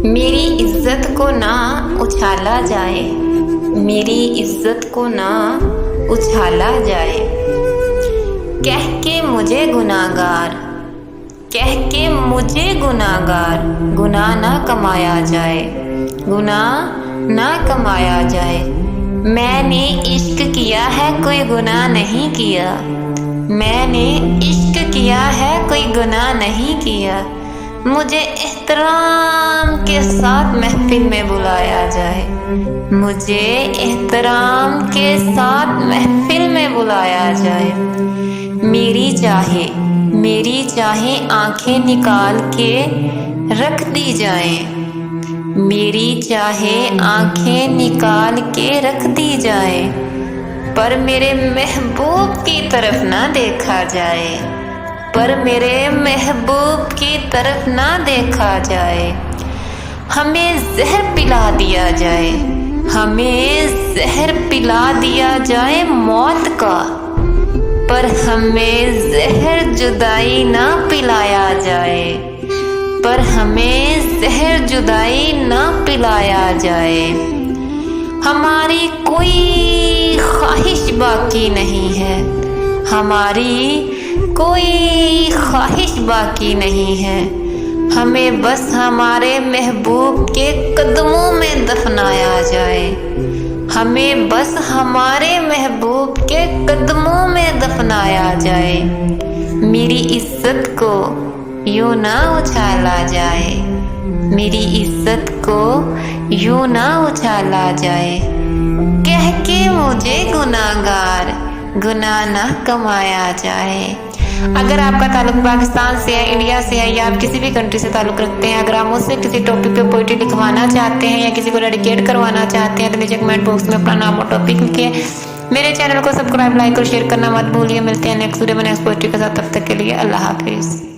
मेरी इज्जत को ना उछाला जाए, मेरी इज्जत को ना उछाला जाए। कह के मुझे गुनाहगार, कह के मुझे गुनाहगार, गुनाह ना कमाया जाए, गुनाह ना कमाया जाए। मैंने इश्क किया है कोई गुनाह नहीं किया, मैंने इश्क किया है कोई गुनाह नहीं किया। मुझे एहतराम के साथ महफिल में बुलाया जाए, मुझे एहतराम के साथ महफिल में बुलाया जाए। मेरी चाहे आंखें निकाल के रख दी जाए, मेरी चाहे आंखें निकाल के रख दी जाए, पर मेरे महबूब की तरफ ना देखा जाए, पर मेरे महबूब की तरफ ना देखा जाए। हमें जहर पिला दिया जाए, हमें जहर पिला दिया जाए मौत का, पर हमें जहर जुदाई ना पिलाया जाए, पर हमें जहर जुदाई ना पिलाया जाए। हमारी कोई ख्वाहिश बाकी नहीं है, हमारी कोई ख्वाहिश बाकी नहीं है। हमें बस हमारे महबूब के कदमों में दफनाया जाए, हमें बस हमारे महबूब के कदमों में दफनाया जाए। मेरी इज्जत को यूं ना उछाला जाए, मेरी इज्जत को यूं ना उछाला जाए। कह के मुझे गुनाहगार, गुनाह ना कमाया जाए। अगर आपका ताल्लुक पाकिस्तान से है, इंडिया से है, या आप किसी भी कंट्री से ताल्लुक रखते हैं, अगर आप मुझसे किसी टॉपिक पे पोइट्री लिखवाना चाहते हैं या किसी को डेडिकेट करवाना चाहते हैं तो नीचे कमेंट बॉक्स में अपना नाम और टॉपिक लिखिए। मेरे चैनल को सब्सक्राइब, लाइक और शेयर करना मत भूलिए। मिलते हैं नेक्स्ट वीडियो में नेक्स्ट पोइट्री के साथ, तब तक के लिए अल्लाह हाफिज़।